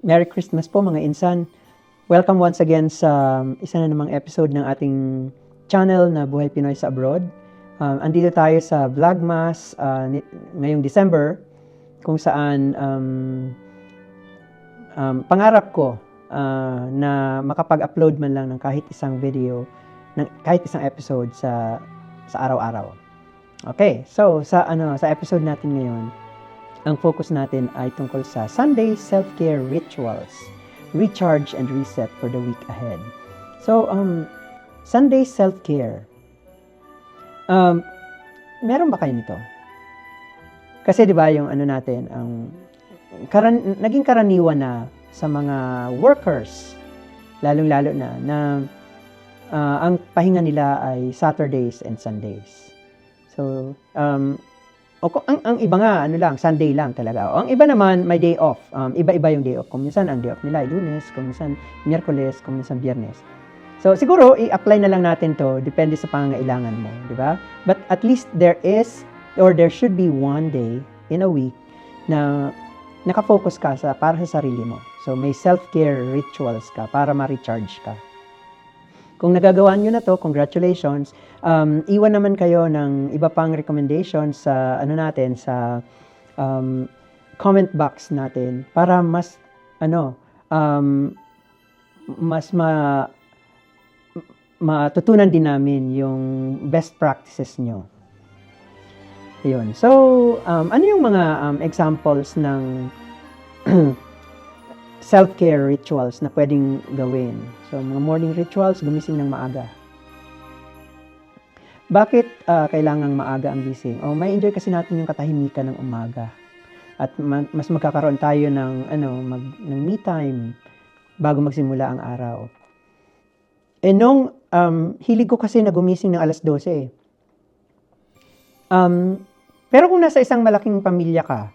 Merry Christmas po mga insan. Welcome once again sa isa na namang episode ng ating channel na Buhay Pinoy sa Abroad. Andito tayo sa Vlogmas ngayong December kung saan pangarap ko na makapag-upload man lang ng kahit isang video, ng kahit isang episode sa araw-araw. Okay, so sa episode natin ngayon, ang focus natin ay tungkol sa Sunday self-care rituals, recharge and reset for the week ahead. So, Sunday self-care. Meron ba kayo nito? Kasi 'di ba yung natin, naging karaniwan na sa mga workers, lalong-lalo na ang pahinga nila ay Saturdays and Sundays. So, ang iba nga, Sunday lang talaga. O, ang iba naman, may day off. Iba-iba yung day off. Kung minsan, ang day off nila ay Lunes, kung minsan, Miyerkules, kung minsan, Biyernes. So, siguro, i-apply na lang natin to, depende sa pangangailangan mo, di ba? But at least there should be one day in a week na nakafocus ka para sa sarili mo. So, may self-care rituals ka para ma-recharge ka. Kung nagagawa nyo na to, congratulations. Iwan naman kayo ng iba pang recommendations sa sa comment box natin para mas matutunan din namin yung best practices nyo. Ayun. So, ano yung mga examples ng self-care rituals na pwedeng gawin? So, mga morning rituals, gumising ng maaga. Bakit kailangang maaga ang gising? May enjoy kasi natin yung katahimikan ng umaga. At mas magkakaroon tayo ng me time bago magsimula ang araw. Hilig ko kasi na gumising ng alas 12. Pero kung nasa isang malaking pamilya ka,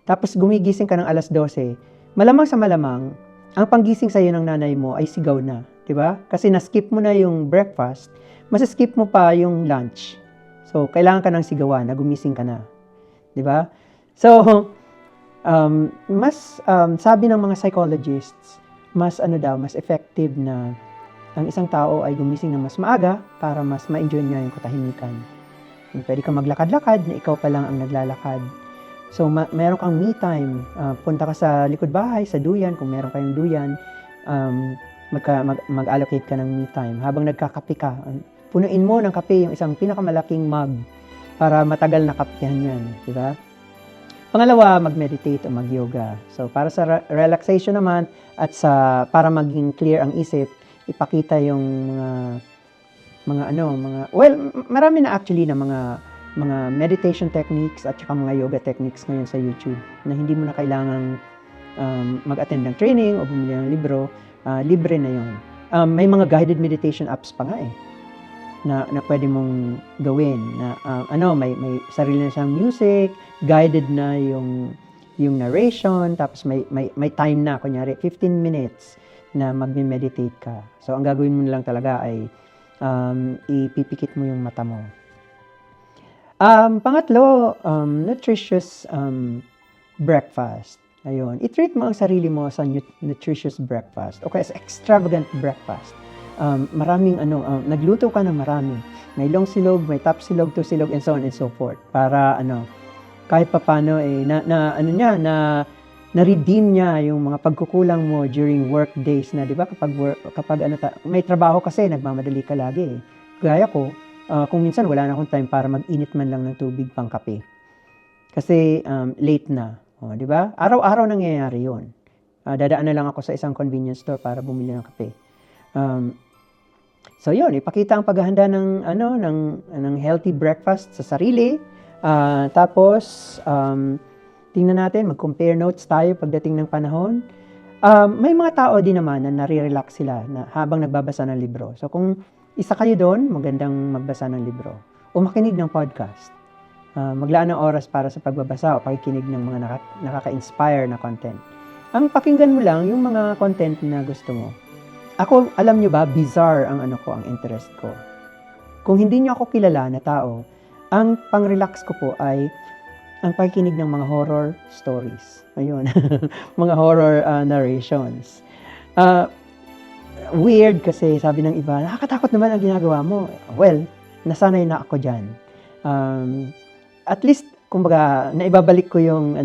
tapos gumigising ka ng alas 12, malamang sa malamang, ang panggising sa'yo ng nanay mo ay sigaw na, di ba? Kasi na-skip mo na yung breakfast, mas-skip mo pa yung lunch. So, kailangan ka ng sigawan na gumising ka na, di ba? So, sabi ng mga psychologists, mas effective na ang isang tao ay gumising ng mas maaga para mas ma-enjoy niya yung katahimikan. Pwede kang maglakad-lakad na ikaw pa lang ang naglalakad. So, meron kang me time. Punta ka sa likod bahay, sa duyan, kung meron kayong duyan, mag-allocate ka ng me time. Habang nagkakape ka, punuin mo ng kape yung isang pinakamalaking mug para matagal na kapehan yan. Diba? Pangalawa, mag-meditate o mag-yoga. So, para sa relaxation naman at para maging clear ang isip, ipakita yung marami na actually na mga meditation techniques at saka mga yoga techniques ngayon sa YouTube na hindi mo na kailangang mag-attend ng training o bumili ng libro, libre na yun. May mga guided meditation apps pa nga na pwede mong gawin na may sarili na siyang music, guided na yung narration, tapos may time na, kunyari 15 minutes na magme-meditate ka. So ang gagawin mo na lang talaga ay ipipikit mo yung mata mo. Pangatlo, nutritious breakfast. Ayun, i-treat mo ang sarili mo sa nutritious breakfast o kaya sa extravagant breakfast. Maraming nagluto ka ng marami. May long silog, may top silog, two silog, and so on and so forth. Para kahit papano na-redeem niya yung mga pagkukulang mo during work days na, di ba? Kapag may trabaho kasi, nagmamadali ka lagi. Gaya ko, kung minsan wala na akong time para mag-init man lang ng tubig pang kape. Kasi late na, di ba? Araw-araw nangyayari 'yon. Dadaan na lang ako sa isang convenience store para bumili ng kape. So 'yon, ipakita ang paghahanda ng healthy breakfast sa sarili. Tapos tingnan natin, mag-compare notes tayo pagdating ng panahon. May mga tao din naman na nare-relax sila na habang nagbabasa ng libro. So kung isa kayo doon, magandang magbasa ng libro o makinig ng podcast. Maglaan ng oras para sa pagbabasa o pakikinig ng mga nakaka-inspire na content. Ang pakinggan mo lang yung mga content na gusto mo. Ako, alam nyo ba, bizarre ang interest ko. Kung hindi nyo ako kilala na tao, ang pang-relax ko po ay ang pakikinig ng mga horror stories. Ayun, mga horror narrations. Weird kasi sabi ng iba, nakakatakot naman ang ginagawa mo. Well, nasanay na ako diyan. At least kumbaga naibabalik ko yung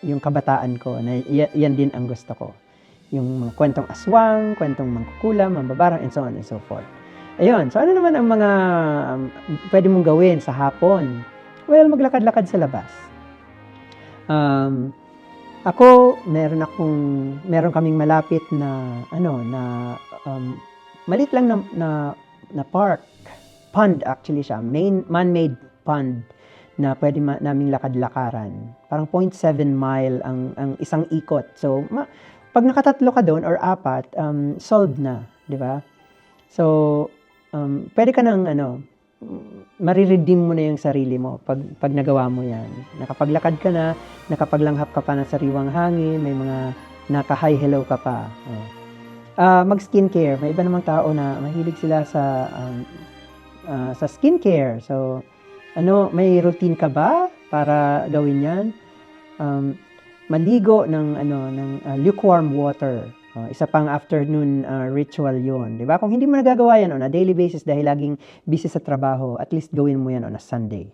yung kabataan ko na yan din ang gusto ko. Yung mga kwentong aswang, kwentong mangkukulam, mambabarang, and so on and so forth. Ayun, so ano naman ang mga pwede mong gawin sa hapon? Well, maglakad-lakad sa labas. Ako, meron kaming malapit na maliit lang na park. Pond actually siya, man-made pond na pwede naming lakad-lakaran. Parang 0.7 mile ang isang ikot. So, pag nakatatlo ka doon or apat, solved na, di ba? So, pwede ka nang mariredeem mo na yung sarili mo pag nagawa mo yan. Nakapaglakad ka na, nakapaglanghap ka pa ng sariwang hangin, may mga naka-hi hello ka pa. Mag-skincare. May iba namang tao na mahilig sila sa skincare. So, may routine ka ba para gawin yan? Maligo ng lukewarm water. Isa pang afternoon ritual yun. Diba? Kung hindi mo nagagawa yan on a daily basis dahil laging busy sa trabaho, at least gawin mo yan on a Sunday.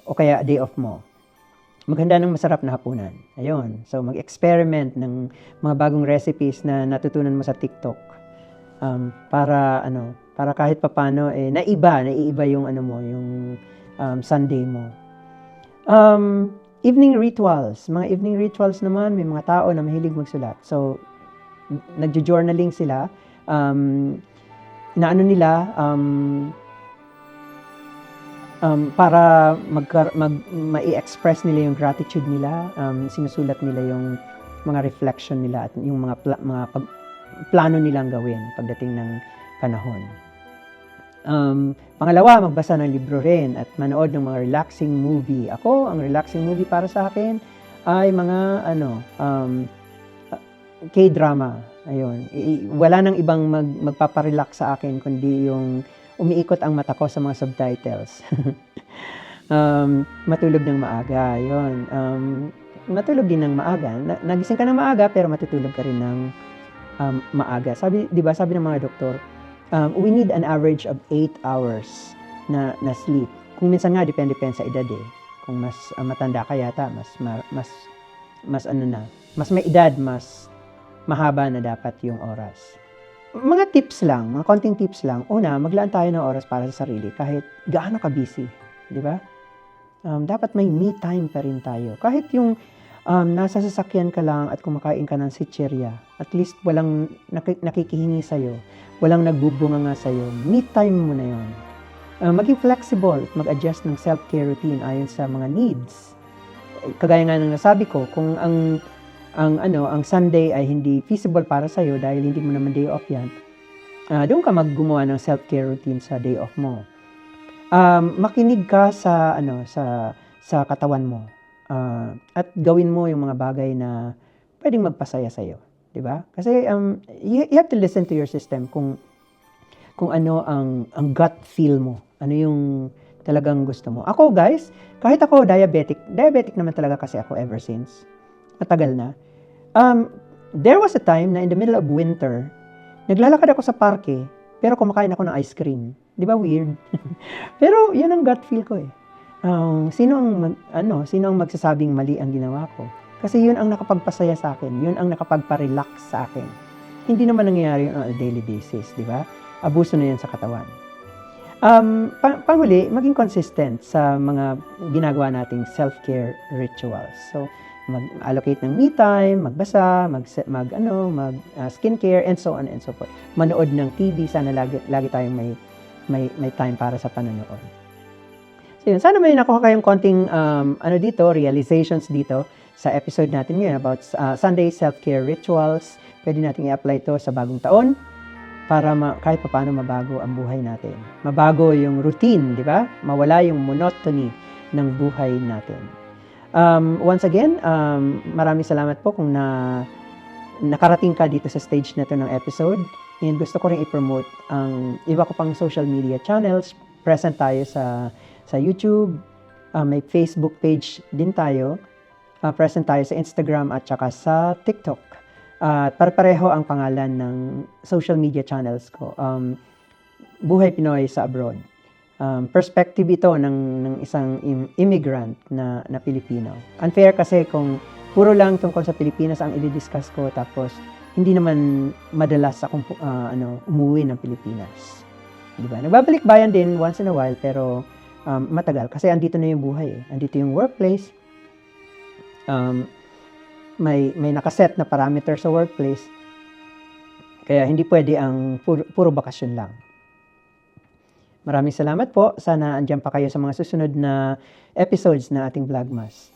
O kaya day off mo. Maghanda ng masarap na hapunan. Ayun. So, mag-experiment ng mga bagong recipes na natutunan mo sa TikTok. Para kahit papano, naiiba yung yung Sunday mo. Evening rituals. Mga evening rituals naman, may mga tao na mahilig magsulat. So, nagjo-journaling sila, para mai-express nila yung gratitude nila, sinusulat nila yung mga reflection nila at yung mga plano nilang gawin pagdating ng panahon. Pangalawa, magbasa ng libro rin at manood ng mga relaxing movie. Ako, ang relaxing movie para sa akin ay mga K-drama. Ayun. Wala nang ibang magpaparelax sa akin kundi yung umiikot ang mata ko sa mga subtitles. Matulog ng maaga. Ayun. Matulog din ng maaga. Nagising ka ng maaga pero matutulog ka rin ng maaga. Sabi ng mga doktor, we need an average of 8 hours na sleep. Kung minsan nga depende sa edad eh. Kung mas matanda ka yata, mas may edad, mas mahaba na dapat yung oras. Mga tips lang, mga konting tips lang. Una, maglaan tayo ng oras para sa sarili kahit gaano ka busy, di ba? Dapat may me time pa rin tayo. Kahit yung nasa sasakyan ka lang at kumakain ka ng sitsirya, at least walang nakikihingi sa'yo, walang nagbubunga nga sa'yo, me time mo na yun. Maging flexible, mag-adjust ng self-care routine ayon sa mga needs. Kagaya nga ng nasabi ko, kung ang Sunday ay hindi feasible para sa iyo dahil hindi mo naman day off yan, doon ka maggumawa ng self-care routine sa day off mo. Makinig ka sa katawan mo. At gawin mo yung mga bagay na pwedeng magpasaya sa iyo, 'di ba? Kasi you have to listen to your system kung ano ang gut feel mo. Ano yung talagang gusto mo. Ako, guys, kahit ako diabetic naman talaga kasi ako ever since. Matagal na. There was a time na in the middle of winter, naglalakad ako sa parke, pero kumakain ako ng ice cream. Di ba weird? Pero yan ang gut feel ko eh. Sino ang magsasabing mali ang ginawa ko? Kasi yun ang nakapagpasaya sa akin. Yun ang nakapagpa-relax sa akin. Hindi naman nangyayari on a daily basis, di ba? Abuso na yan sa katawan. Panghuli, maging consistent sa mga ginagawa nating self-care rituals. So, mag-allocate ng me time, magbasa, skincare, and so on and so forth. Manood ng TV, sana lagi tayong may time para sa panonood. So, yun, sana may nakuha kayong konting realizations dito sa episode natin ngayon about Sunday self-care rituals. Pwede natin i-apply ito sa bagong taon para kahit paano mabago ang buhay natin. Mabago yung routine, di ba? Mawala yung monotony ng buhay natin. Once again, maraming salamat po kung nakarating ka dito sa stage na to ng episode. And gusto ko rin i-promote ang iba ko pang social media channels. Present tayo sa YouTube, May Facebook page din tayo. Present tayo sa Instagram at saka sa TikTok. At pare-pareho ang pangalan ng social media channels ko. Buhay Pinoy sa Abroad. Perspective ito ng isang immigrant na Pilipino. Unfair kasi kung puro lang tungkol sa Pilipinas ang i-discuss ko, tapos hindi naman madalas akong umuwi ng Pilipinas. Diba? Nagbabalik bayan din once in a while, pero matagal. Kasi andito na yung buhay. Andito yung workplace. May nakaset na parameter sa workplace. Kaya hindi pwede ang puro bakasyon lang. Maraming salamat po. Sana andyan pa kayo sa mga susunod na episodes na ating Vlogmas.